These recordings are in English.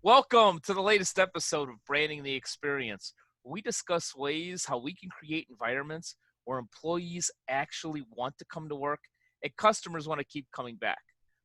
Welcome to the latest episode of Branding the Experience, where we discuss ways how we can create environments where employees actually want to come to work and customers want to keep coming back.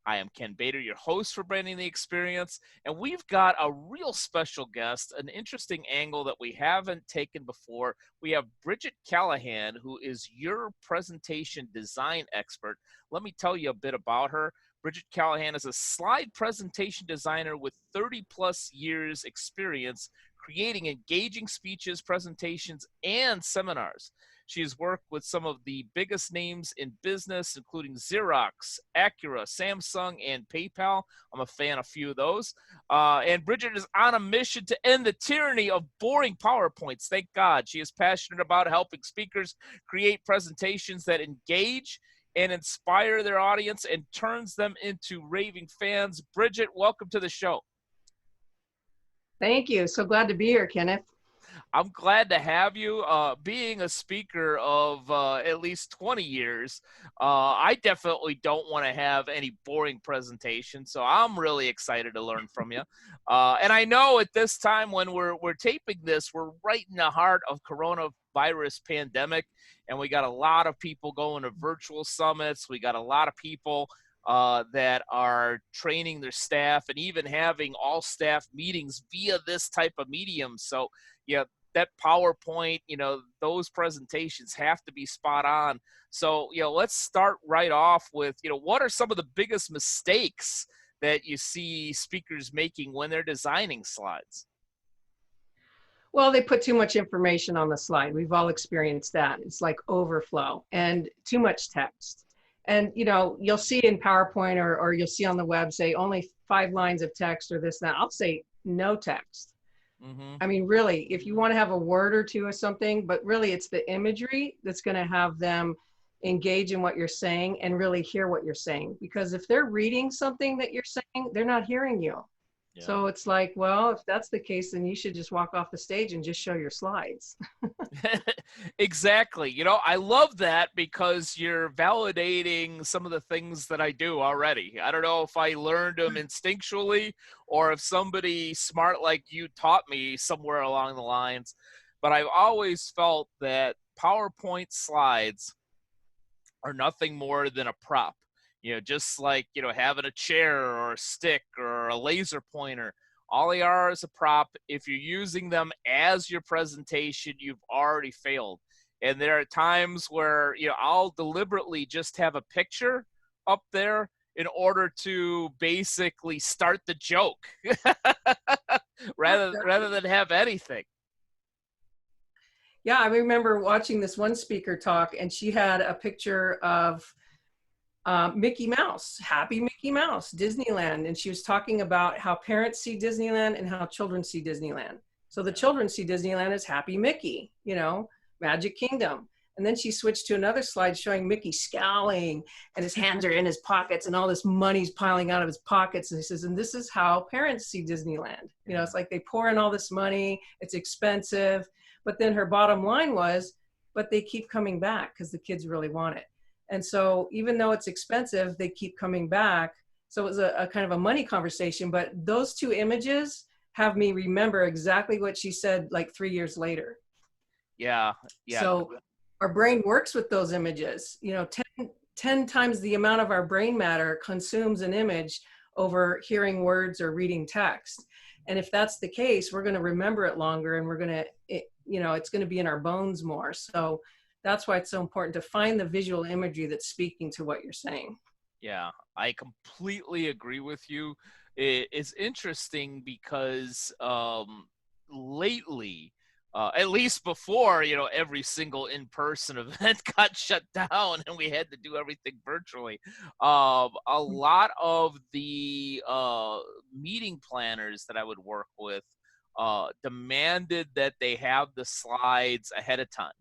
I am Ken Bader, your host for Branding the Experience, and we've got a real special guest, an interesting angle that we haven't taken before. We have Bridget Callahan, who is your presentation design expert. Let me tell you a bit about her. Bridget Callahan is a slide presentation designer with 30 plus years experience creating engaging speeches, presentations, and seminars. She has worked with some of the biggest names in business, including Xerox, Acura, Samsung, and PayPal. I'm a fan of a few of those. And Bridget is on a mission to end the tyranny of boring PowerPoints. Thank God. She is passionate about helping speakers create presentations that engage and inspire their audience and turns them into raving fans. Bridget, welcome to the show. Thank you. So glad to be here, Kenneth. I'm glad to have you. Being a speaker of at least 20 years, I definitely don't want to have any boring presentations. So I'm really excited to learn from you. And I know at this time when we're taping this, we're right in the heart of coronavirus pandemic, and we got a lot of people going to virtual summits. We got a lot of people that are training their staff and even having all staff meetings via this type of medium. So, yeah, that PowerPoint, those presentations have to be spot on. So, let's start right off with, what are some of the biggest mistakes that you see speakers making when they're designing slides? Well, they put too much information on the slide. We've all experienced that. It's like overflow and too much text. And, you'll see in PowerPoint or you'll see on the web, say only 5 lines of text or this, that. I'll say no text. Mm-hmm. I mean, really, if you want to have a word or two or something, but really it's the imagery that's going to have them engage in what you're saying and really hear what you're saying. Because if they're reading something that you're saying, they're not hearing you. Yeah. So it's like, well, if that's the case, then you should just walk off the stage and just show your slides. Exactly. I love that because you're validating some of the things that I do already. I don't know if I learned them instinctually or if somebody smart like you taught me somewhere along the lines, but I've always felt that PowerPoint slides are nothing more than a prop. Just like, having a chair or a stick or a laser pointer. All they are is a prop. If you're using them as your presentation, you've already failed. And there are times where, I'll deliberately just have a picture up there in order to basically start the joke rather than have anything. Yeah, I remember watching this one speaker talk, and she had a picture of Mickey Mouse, happy Mickey Mouse, Disneyland. And she was talking about how parents see Disneyland and how children see Disneyland. So the children see Disneyland as happy Mickey, Magic Kingdom. And then she switched to another slide showing Mickey scowling and his hands are in his pockets and all this money's piling out of his pockets. And he says, and this is how parents see Disneyland. It's like they pour in all this money, it's expensive. But then her bottom line was, but they keep coming back because the kids really want it. And so even though it's expensive, they keep coming back. So it was a kind of a money conversation, but those 2 images have me remember exactly what she said like 3 years later. Yeah. So our brain works with those images. 10 times the amount of our brain matter consumes an image over hearing words or reading text. And if that's the case, we're going to remember it longer and we're going to, it's going to be in our bones more. So that's why it's so important to find the visual imagery that's speaking to what you're saying. Yeah, I completely agree with you. It's interesting because lately, at least before, every single in-person event got shut down and we had to do everything virtually, a lot of the meeting planners that I would work with demanded that they have the slides ahead of time.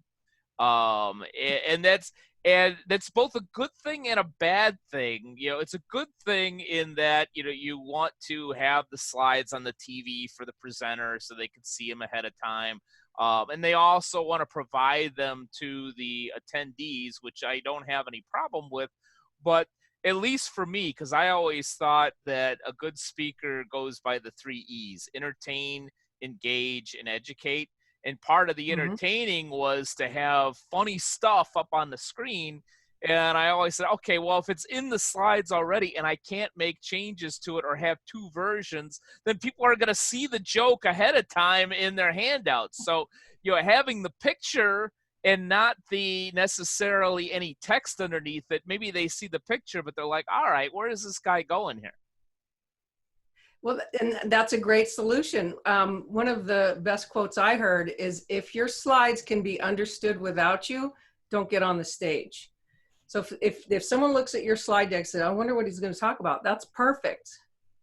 And that's both a good thing and a bad thing. It's a good thing in that, you want to have the slides on the TV for the presenter so they can see them ahead of time. And they also want to provide them to the attendees, which I don't have any problem with. But at least for me, because I always thought that a good speaker goes by the 3 E's: entertain, engage, and educate. And part of the Mhm. entertaining was to have funny stuff up on the screen. And I always said, okay, well, if it's in the slides already and I can't make changes to it or have two versions, then people are going to see the joke ahead of time in their handouts. So, having the picture and not the necessarily any text underneath it, maybe they see the picture, but they're like, all right, where is this guy going here? Well, and that's a great solution. One of the best quotes I heard is, if your slides can be understood without you, don't get on the stage. So if someone looks at your slide deck and says, I wonder what he's going to talk about, that's perfect,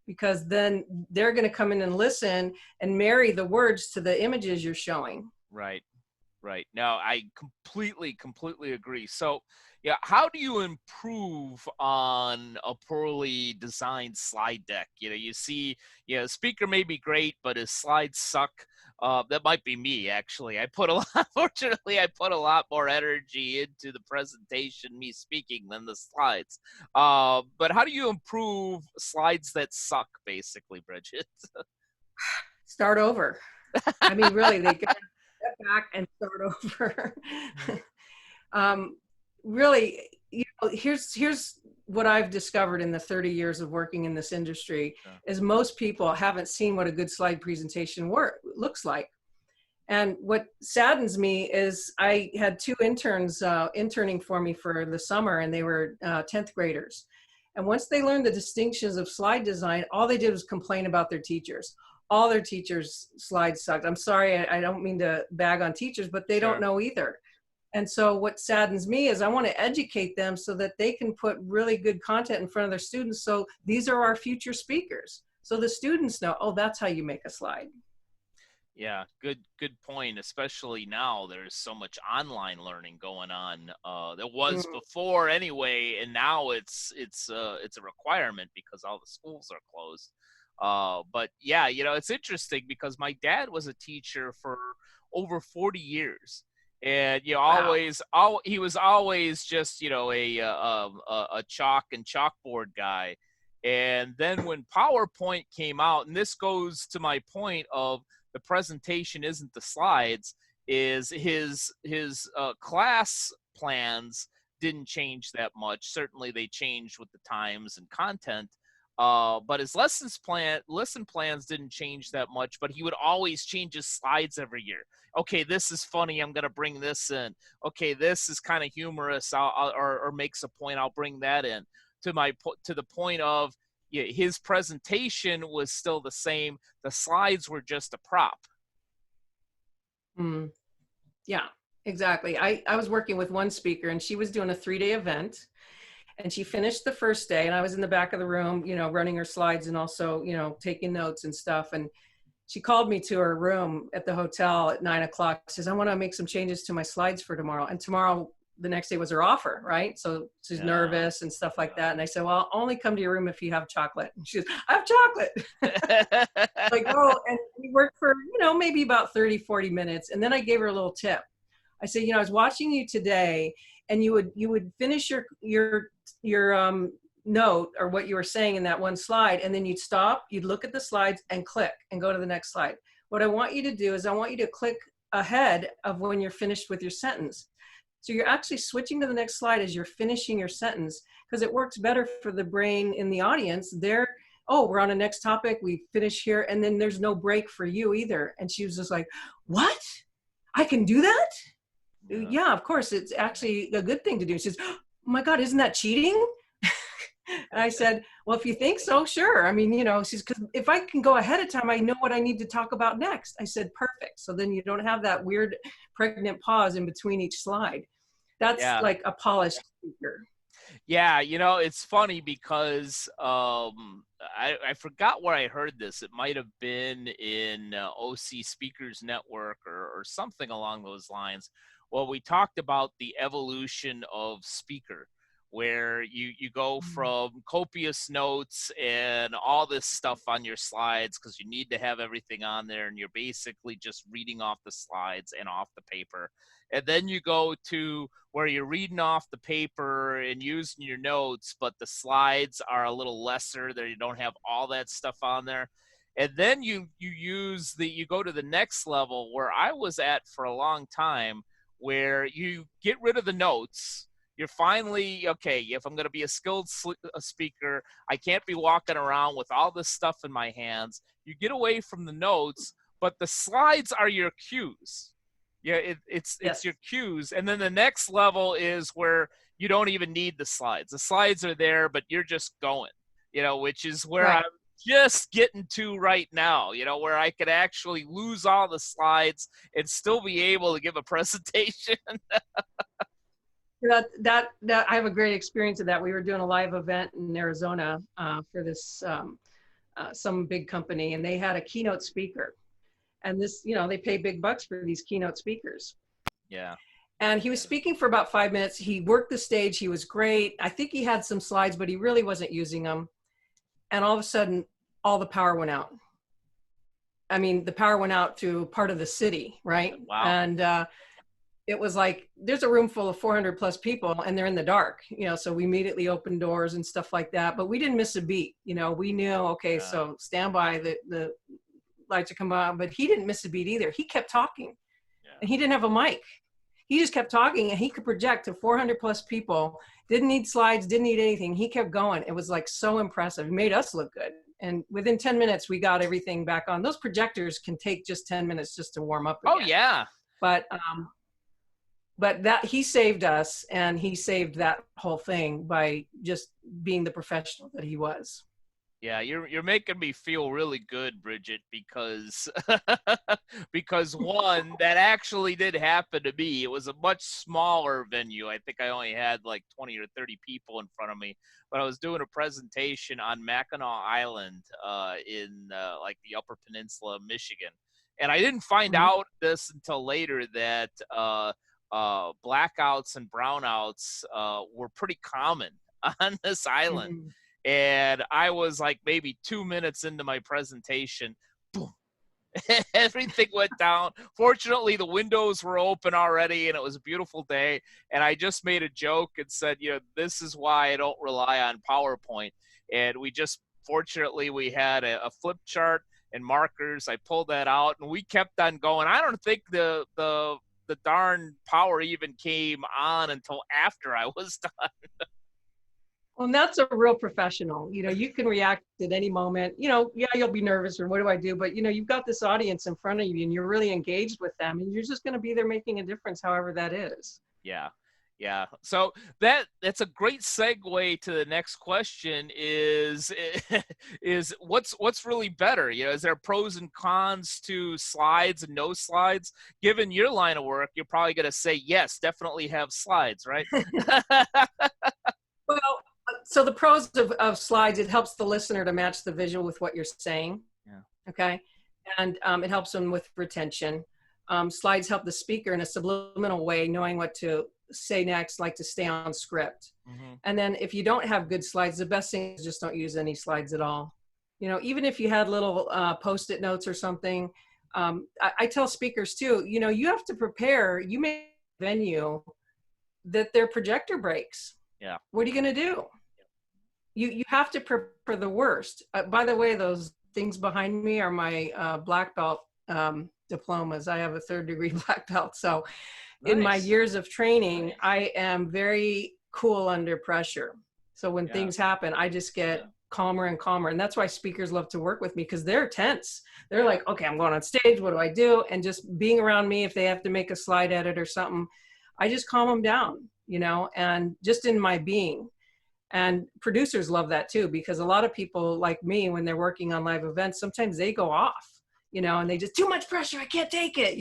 because then they're going to come in and listen and marry the words to the images you're showing. Right. Right. No, I completely agree. So, yeah, how do you improve on a poorly designed slide deck? You see, speaker may be great, but his slides suck. That might be me, actually. Fortunately, I put a lot more energy into the presentation, me speaking, than the slides. But how do you improve slides that suck, basically, Bridget? Start over. I mean, really, they got to step back and start over. um, Really, here's what I've discovered in the 30 years of working in this industry, Yeah. is most people haven't seen what a good slide presentation looks like. And what saddens me is I had two interns interning for me for the summer, and they were 10th graders. And once they learned the distinctions of slide design, all they did was complain about their teachers. All their teachers' slides sucked. I'm sorry, I don't mean to bag on teachers, but they don't Sure. know either. And so what saddens me is I want to educate them so that they can put really good content in front of their students. So these are our future speakers. So the students know, oh, that's how you make a slide. Yeah, good point. Especially now, there's so much online learning going on. There was Mm. before anyway, and now it's a requirement because all the schools are closed. But yeah, it's interesting because my dad was a teacher for over 40 years, and Wow. he was always just a chalk and chalkboard guy. And then when PowerPoint came out, and this goes to my point of the presentation isn't the slides, is his class plans didn't change that much. Certainly they changed with the times and content, but his lesson plans didn't change that much, but he would always change his slides every year. Okay, this is funny, I'm going to bring this in. Okay, this is kind of humorous, or makes a point, I'll bring that in, to the point of, yeah, his presentation was still the same. The slides were just a prop. Mm. Yeah, exactly. I was working with one speaker, and she was doing a 3-day event, and she finished the first day, and I was in the back of the room, running her slides and also, taking notes and stuff. And she called me to her room at the hotel at 9 o'clock, says, I want to make some changes to my slides for tomorrow. And tomorrow, the next day, was her offer, right? So she's Yeah, nervous and stuff like yeah. that. And I said, well, I'll only come to your room if you have chocolate. And she goes, I have chocolate. Like, oh, and we worked for, maybe about 30, 40 minutes. And then I gave her a little tip. I said, I was watching you today, and you would finish your note or what you were saying in that one slide, and then you'd stop, you'd look at the slides and click and go to the next slide. What I want you to do is I want you to click ahead of when you're finished with your sentence. So you're actually switching to the next slide as you're finishing your sentence, because it works better for the brain in the audience. Oh, we're on a next topic, we finish here, and then there's no break for you either. And she was just like, what? I can do that? Yeah. Yeah, of course, it's actually a good thing to do. She says, oh my God, isn't that cheating? And I said, well, if you think so, sure. I mean, she's, because if I can go ahead of time, I know what I need to talk about next. I said, perfect. So then you don't have that weird pregnant pause in between each slide. That's Yeah. like a polished speaker. Yeah, it's funny because I forgot where I heard this. It might have been in OC Speakers Network or something along those lines. Well, we talked about the evolution of speaker, where you go from copious notes and all this stuff on your slides because you need to have everything on there, and you're basically just reading off the slides and off the paper. And then you go to where you're reading off the paper and using your notes, but the slides are a little lesser, there you don't have all that stuff on there. And then you go to the next level where I was at for a long time, where you get rid of the notes. You're finally, okay, if I'm going to be a skilled speaker, I can't be walking around with all this stuff in my hands. You get away from the notes, but the slides are your cues. Yeah, it's your cues. And then the next level is where you don't even need the slides. The slides are there, but you're just going, which is where I'm just getting to right now, where I could actually lose all the slides and still be able to give a presentation. That I have a great experience of that. We were doing a live event in Arizona for this some big company, and they had a keynote speaker. And this, they pay big bucks for these keynote speakers. Yeah. And he was speaking for about 5 minutes. He worked the stage. He was great. I think he had some slides, but he really wasn't using them. And all of a sudden, all the power went out. I mean, the power went out to part of the city, right? Wow. And it was like, there's a room full of 400 plus people and they're in the dark, so we immediately opened doors and stuff like that. But we didn't miss a beat. We knew, okay, so stand by, the lights are coming on. But he didn't miss a beat either. He kept talking. And he didn't have a mic. He just kept talking, and he could project to 400 plus people. Didn't need slides, didn't need anything. He kept going. It was like so impressive. It made us look good. And within 10 minutes, we got everything back on. Those projectors can take just 10 minutes just to warm up again. Oh, yeah. But that he saved us, and he saved that whole thing by just being the professional that he was. Yeah, you're making me feel really good, Bridget, because because one, that actually did happen to me. It was a much smaller venue. I think I only had like 20 or 30 people in front of me, but I was doing a presentation on Mackinac Island in like the Upper Peninsula of Michigan. And I didn't find out this until later that blackouts and brownouts were pretty common on this island. And I was like maybe 2 minutes into my presentation, boom, everything went down. Fortunately, the windows were open already, and it was a beautiful day. And I just made a joke and said, this is why I don't rely on PowerPoint. And fortunately, we had a flip chart and markers. I pulled that out, and we kept on going. I don't think the darn power even came on until after I was done. Well, and that's a real professional. You can react at any moment. Yeah, you'll be nervous or what do I do? But, you've got this audience in front of you and you're really engaged with them, and you're just going to be there making a difference, however that is. Yeah. Yeah. So that's a great segue to the next question is what's really better? Is there pros and cons to slides and no slides? Given your line of work, you're probably going to say, yes, definitely have slides, right? Well, so the pros of slides, it helps the listener to match the visual with what you're saying. Yeah. Okay. And it helps them with retention. Slides help the speaker in a subliminal way, knowing what to say next, like to stay on script. And then if you don't have good slides, the best thing is just don't use any slides at all. Even if you had little Post-it notes or something, I tell speakers too, you have to prepare, you may venue that their projector breaks. Yeah. What are you going to do? You have to prepare for the worst. By the way, those things behind me are my black belt diplomas. I have a 3rd degree black belt. So in my years of training, I am very cool under pressure. So when things happen, I just get calmer and calmer. And that's why speakers love to work with me, because they're tense. They're like, okay, I'm going on stage. What do I do? And just being around me, if they have to make a slide edit or something, I just calm them down, and just in my being. And producers love that too, because a lot of people like me, when they're working on live events, sometimes they go off, and they just, too much pressure, I can't take it,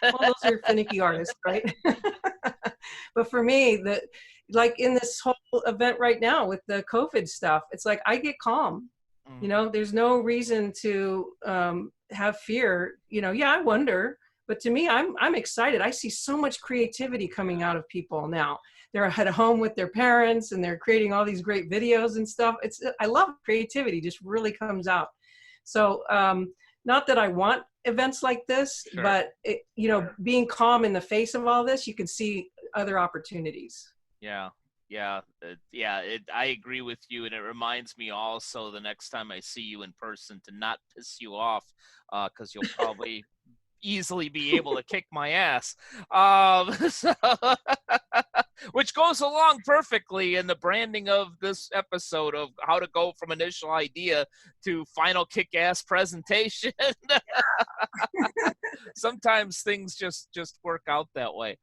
well, those are finicky artists, right? But for me, like in this whole event right now with the COVID stuff, it's like, I get calm, there's no reason to have fear, I wonder, But to me, I'm excited. I see so much creativity coming out of people now. They're at home with their parents and they're creating all these great videos and stuff. I love creativity, just really comes out. So not that I want events like this, Sure. but being calm in the face of all this, you can see other opportunities. Yeah. I agree with you, and it reminds me also the next time I see you in person to not piss you off, because you'll probably easily be able to kick my ass. So, which goes along perfectly in the branding of this episode of how to go from initial idea to final kick-ass presentation. Sometimes things just work out that way.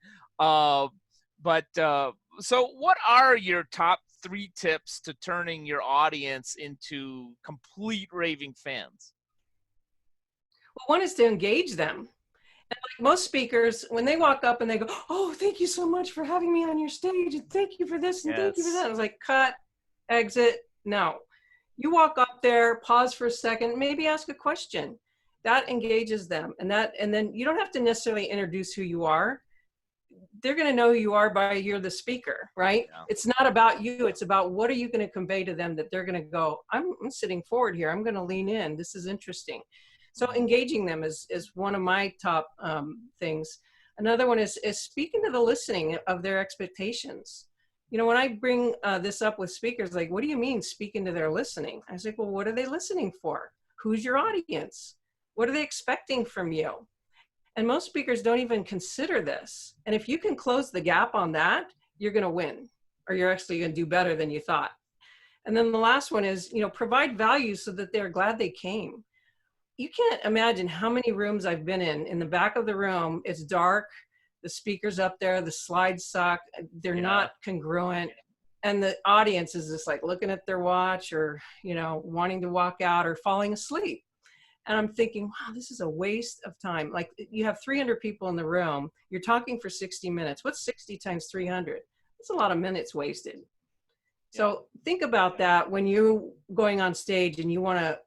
So what are your top 3 tips to turning your audience into complete raving fans? Well, one is to engage them. And like most speakers, when they walk up and they go, "Oh, thank you so much for having me on your stage, and thank you for this, and thank you for that," I was like, cut, exit. No, you walk up there, pause for a second, maybe ask a question. That engages them, and then you don't have to necessarily introduce who you are. They're going to know who you are by you're the speaker, right? Yeah. It's not about you. It's about what are you going to convey to them that they're going to go, I'm sitting forward here. I'm going to lean in. This is interesting. So engaging them is one of my top things. Another one is speaking to the listening of their expectations. When I bring this up with speakers, like, what do you mean speaking to their listening? I was like, well, what are they listening for? Who's your audience? What are they expecting from you? And most speakers don't even consider this. And if you can close the gap on that, you're going to win, or you're actually going to do better than you thought. And then the last one is, provide value so that they're glad they came. You can't imagine how many rooms I've been in the back of the room. It's dark. The speaker's up there. The slides suck. They're not congruent. And the audience is just like looking at their watch or, wanting to walk out or falling asleep. And I'm thinking, wow, this is a waste of time. Like, you have 300 people in the room. You're talking for 60 minutes. What's 60 times 300? That's a lot of minutes wasted. So think about that when you're going on stage and you want to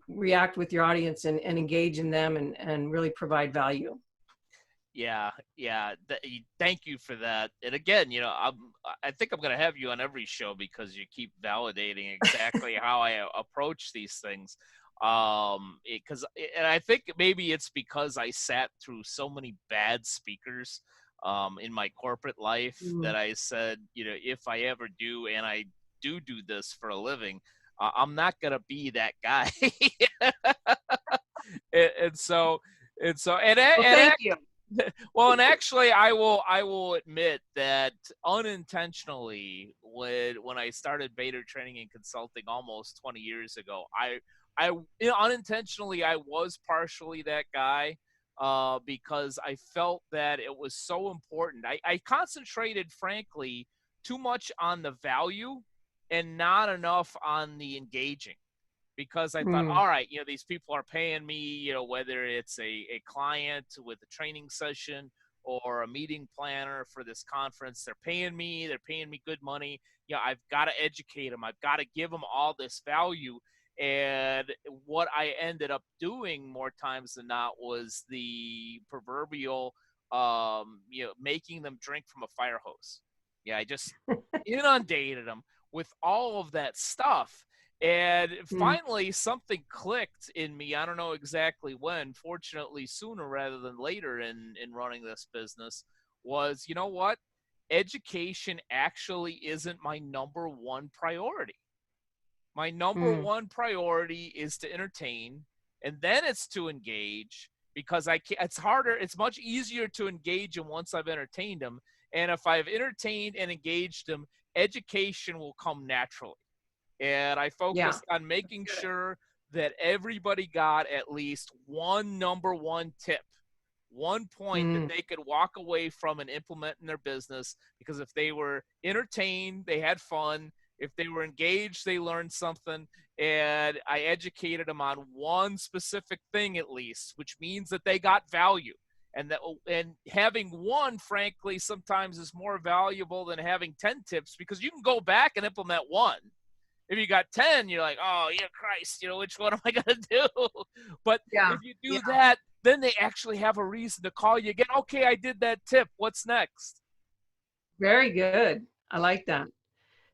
react with your audience and engage in them and really provide value. Yeah. Thank you for that. And again, I think I'm going to have you on every show because you keep validating exactly how I approach these things. And I think maybe it's because I sat through so many bad speakers in my corporate life that I said, if I ever do, and I do this for a living, I'm not going to be that guy. Thank you. Well, and actually, I will admit that unintentionally, when I started beta training and consulting almost 20 years ago, I unintentionally I was partially that guy because I felt that it was so important. I concentrated, frankly, too much on the value and not enough on the engaging. Because I thought, all right, these people are paying me, whether it's a client with a training session or a meeting planner for this conference, they're paying me good money. I've got to educate them. I've got to give them all this value. And what I ended up doing more times than not was the proverbial, making them drink from a fire hose. I just inundated them with all of that stuff. And finally, something clicked in me. I don't know exactly when, fortunately sooner rather than later in running this business, was, you know what? Education actually isn't my number one priority. My number one priority is to entertain, and then it's to engage, because it's much easier to engage them once I've entertained them. And if I've entertained and engaged them, education will come naturally. And I focused on making sure that everybody got at least one number one tip, one point that they could walk away from and implement in their business. Because if they were entertained, they had fun. If they were engaged, they learned something. And I educated them on one specific thing at least, which means that they got value. And having one, frankly, sometimes is more valuable than having 10 tips, because you can go back and implement one. If you got 10, you're like, oh, yeah, Christ, which one am I going to do? But if you do that, then they actually have a reason to call you again. Okay, I did that tip. What's next? Very good. I like that.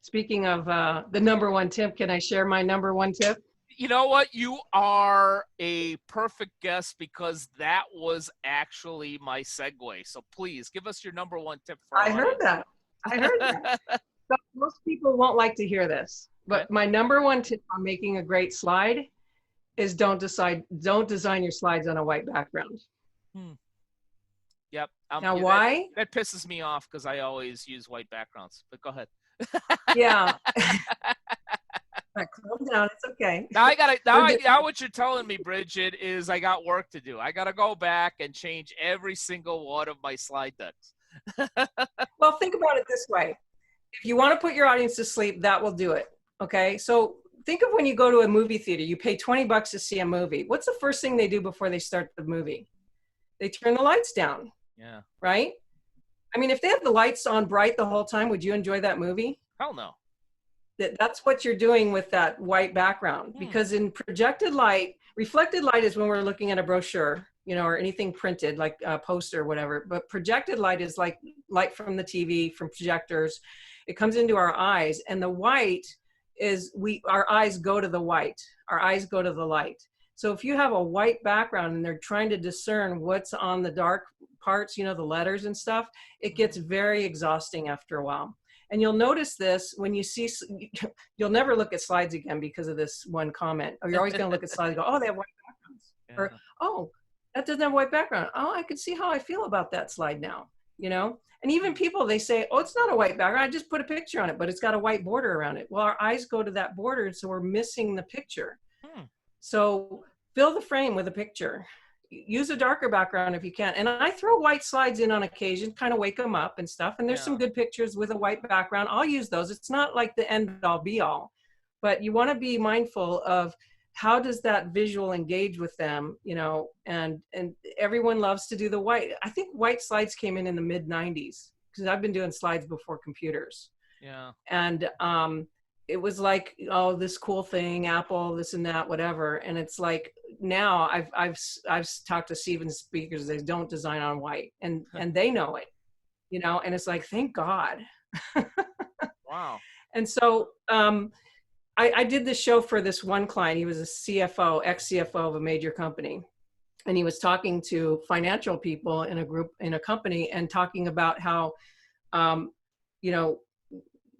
Speaking of the number one tip, can I share my number one tip? You know what? You are a perfect guest because that was actually my segue. So please give us your number one tip for I our heard audience. that. I heard that. So most people won't like to hear this, Okay. but my number one tip on making a great slide is don't design your slides on a white background. Hmm. Yep. Now, Yeah, that why? that pisses me off because I always use white backgrounds. But go ahead. Yeah. Calm down. It's okay. Now I gotta We're good. now what you're telling me, Bridget, is I got work to do. I gotta go back and change every single one of my slide decks. Well, think about it this way. If you want to put your audience to sleep, that will do it. Okay. So think of when you go to a movie theater, you pay $20 to see a movie. What's the first thing they do before they start the movie? They turn the lights down, Yeah. right? I mean, if they have the lights on bright the whole time, would you enjoy that movie? Hell no. That's what you're doing with that white background, because in projected light, reflected light is when we're looking at a brochure, or anything printed like a poster or whatever, but projected light is like light from the TV, from projectors. It comes into our eyes, and the white is our eyes go to the white, our eyes go to the light. So if you have a white background and they're trying to discern what's on the dark parts, the letters and stuff, it gets very exhausting after a while. And you'll notice this when you see, you'll never look at slides again because of this one comment. Or you're always going to look at slides and go, oh, they have white backgrounds. Yeah. Or, oh, that doesn't have a white background. Oh, I can see how I feel about that slide now, And even people, they say, oh, it's not a white background. I just put a picture on it, but it's got a white border around it. Well, our eyes go to that border, so we're missing the picture. So fill the frame with a picture. Use a darker background if you can. And I throw white slides in on occasion, kind of wake them up and stuff. And there's some good pictures with a white background. I'll use those. It's not like the end all be all, but you want to be mindful of how does that visual engage with them, and everyone loves to do the white. I think white slides came in the mid 90s because I've been doing slides before computers. Yeah. And it was like, oh, this cool thing, Apple, this and that, whatever. And it's like, now I've talked to Stephen speakers, they don't design on white, and they know it, and it's like, thank God. Wow. And so I did this show for this one client. He was a CFO, ex-CFO of a major company. And he was talking to financial people in a company, and talking about how,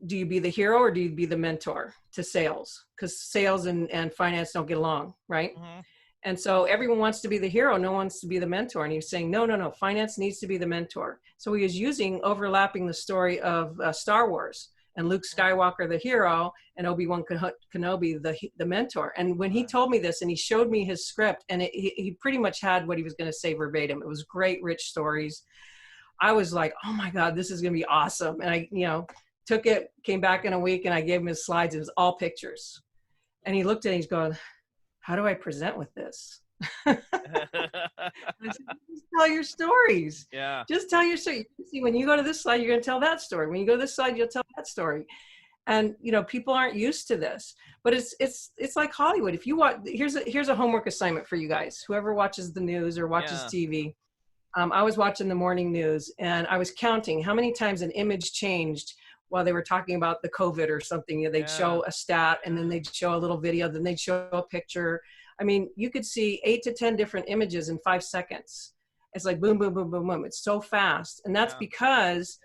do you be the hero or do you be the mentor to sales? Because sales and finance don't get along, right? Mm-hmm. And so everyone wants to be the hero. No one wants to be the mentor. And he was saying, no, finance needs to be the mentor. So he was overlapping the story of Star Wars, and Luke Skywalker, the hero, and Obi-Wan Kenobi, the mentor. And when he told me this and he showed me his script, and he pretty much had what he was going to say verbatim. It was great, rich stories. I was like, oh my God, this is going to be awesome. And I, took it, came back in a week, and I gave him his slides. It was all pictures. And he looked at it, he's going, how do I present with this? I said, just tell your stories. Yeah. Just tell your story. See, when you go to this slide, you're going to tell that story. When you go to this slide, you'll tell that story. And, people aren't used to this, but it's like Hollywood. If you watch, here's a homework assignment for you guys, whoever watches the news or watches TV. I was watching the morning news, and I was counting how many times an image changed while they were talking about the COVID or something. They'd show a stat, and then they'd show a little video, then they'd show a picture. I mean, you could see 8 to 10 different images in 5 seconds. It's like boom, boom, boom, boom, boom. It's so fast. And that's because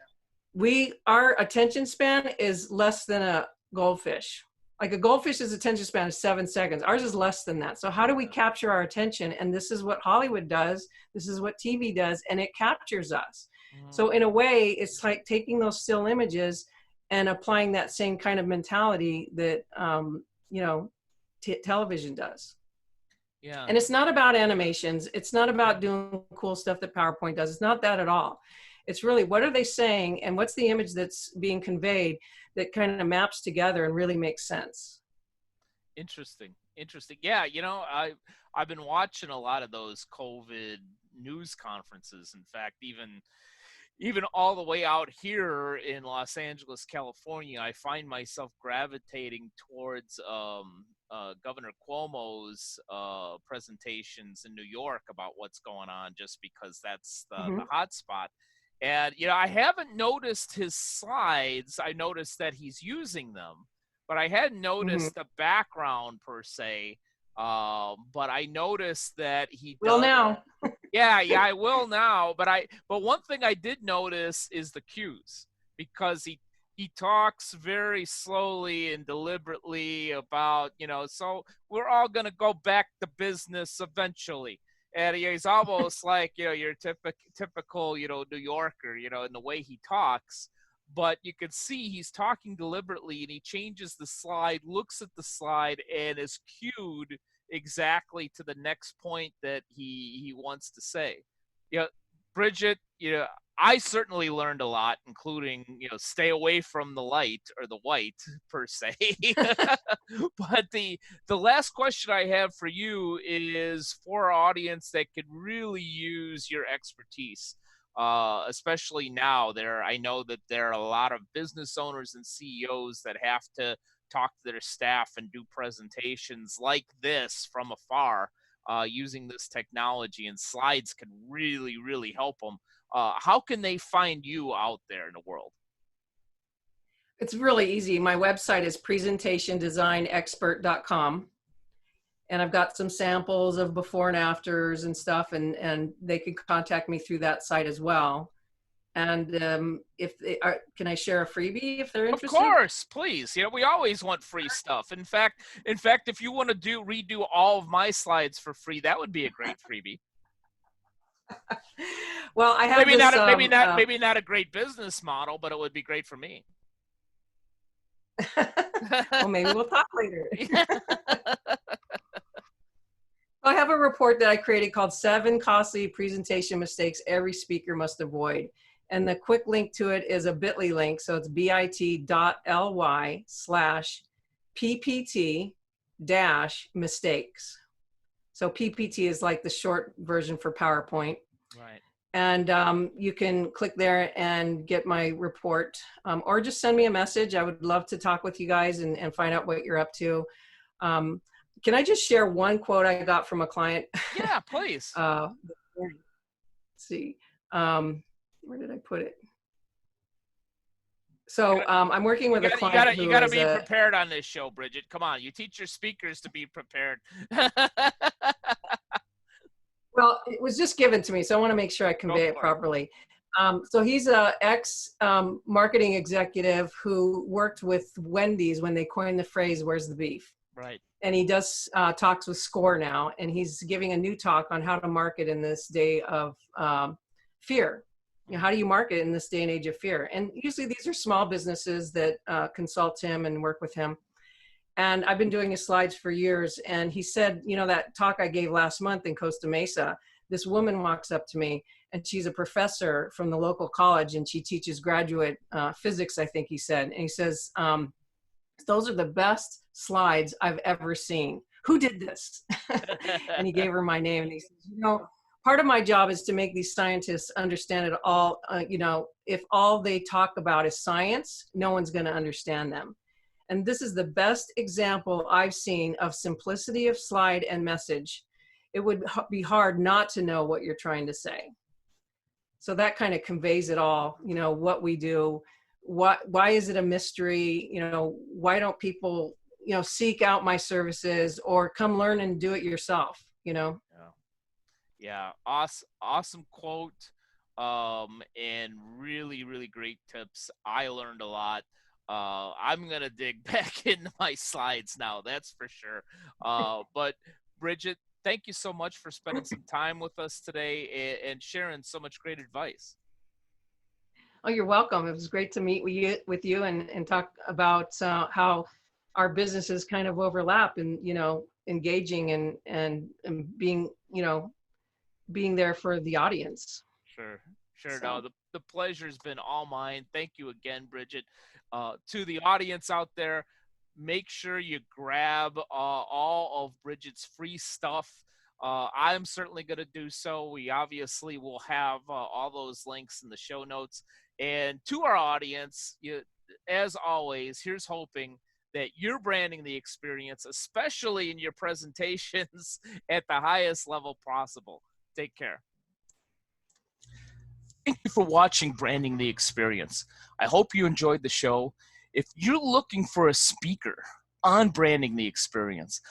our attention span is less than a goldfish. Like a goldfish's attention span is 7 seconds. Ours is less than that. So how do we capture our attention? And this is what Hollywood does. This is what TV does, and it captures us. So in a way, it's like taking those still images and applying that same kind of mentality that, television does. Yeah. And it's not about animations. It's not about doing cool stuff that PowerPoint does. It's not that at all. It's really, what are they saying, and what's the image that's being conveyed that kind of maps together and really makes sense. Interesting. Yeah, I've been watching a lot of those COVID news conferences. In fact, even all the way out here in Los Angeles, California, I find myself gravitating towards Governor Cuomo's presentations in New York about what's going on, just because that's the Mhm. hot spot. And I haven't noticed his slides. I noticed that he's using them, but I hadn't Mhm. noticed the background per se. But I noticed that he Well, does. now. Yeah, I will now. But one thing I did notice is the cues, because he talks very slowly and deliberately about, so we're all gonna go back to business eventually. And he's almost like, your typical, New Yorker, in the way he talks. But you can see he's talking deliberately, and he changes the slide, looks at the slide, and is cued exactly to the next point that he wants to say. Bridget, I certainly learned a lot, including, stay away from the light or the white per se. But the last question I have for you is for our audience that could really use your expertise. Especially now, I know that there are a lot of business owners and CEOs that have to talk to their staff and do presentations like this from afar, using this technology, and slides can really, really help them. How can they find you out there in the world? It's really easy. My website is presentationdesignexpert.com. And I've got some samples of before and afters and stuff, and they can contact me through that site as well. And if they are, can I share a freebie if they're Of interested? course, please. We always want free stuff. In fact, if you want to redo all of my slides for free, that would be a great freebie. Well, I have Maybe this. not, maybe not a great business model, but it would be great for me. Well, maybe we'll talk later. I have a report that I created called 7 Costly Presentation Mistakes Every Speaker Must Avoid. And the quick link to it is a bit.ly link. So it's bit.ly/PPT-mistakes. So PPT is like the short version for PowerPoint. Right. And you can click there and get my report, or just send me a message. I would love to talk with you guys and find out what you're up to. Can I just share one quote I got from a client? Yeah, please. Let's see, where did I put it? So I'm working with a client you who gotta is be a, prepared on this show, Bridget. Come on, you teach your speakers to be prepared. well, it was just given to me, so I want to make sure I Go convey it for it. properly. So he's a ex marketing executive who worked with Wendy's when they coined the phrase, "Where's the beef?" Right. And he does talks with SCORE now, and he's giving a new talk on how to market in this day of fear. How do you market in this day and age of fear? And usually these are small businesses that consult him and work with him. And I've been doing his slides for years. And he said, that talk I gave last month in Costa Mesa, this woman walks up to me, and she's a professor from the local college, and she teaches graduate physics, I think he said. And he says, those are the best slides I've ever seen. Who did this? And he gave her my name, and he says, part of my job is to make these scientists understand it all. If all they talk about is science, no one's going to understand them. And this is the best example I've seen of simplicity of slide and message. It would be hard not to know what you're trying to say. So that kind of conveys it all, what we do. Why is it a mystery? Why don't people, seek out my services or come learn and do it yourself, Yeah. Awesome quote. And really, really great tips. I learned a lot. I'm gonna dig back into my slides now, that's for sure. But Bridget, thank you so much for spending some time with us today and sharing so much great advice. Oh, you're welcome. It was great to meet with you and talk about how our businesses kind of overlap and, engaging and being, being there for the audience. Sure. Sure. So. No, the pleasure's been all mine. Thank you again, Bridget. To the audience out there, make sure you grab all of Bridget's free stuff. I'm certainly going to do so. We obviously will have all those links in the show notes. And to our audience, as always, here's hoping that you're branding the experience, especially in your presentations at the highest level possible. Take care. Thank you for watching Branding the Experience. I hope you enjoyed the show. If you're looking for a speaker on branding the experience,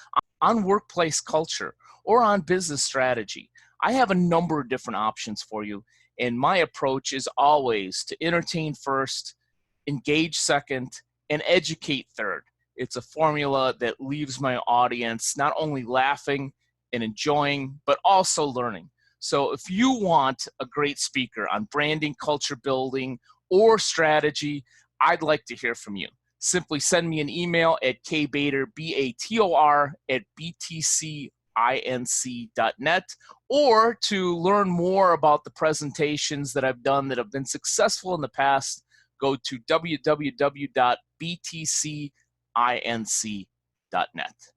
on workplace culture, or on business strategy, I have a number of different options for you. And my approach is always to entertain first, engage second, and educate third. It's a formula that leaves my audience not only laughing and enjoying, but also learning. So if you want a great speaker on branding, culture building, or strategy, I'd like to hear from you. Simply send me an email at kbator, B-A-T-O-R, at btcinc.net, or to learn more about the presentations that I've done that have been successful in the past, go to www.btcinc.net.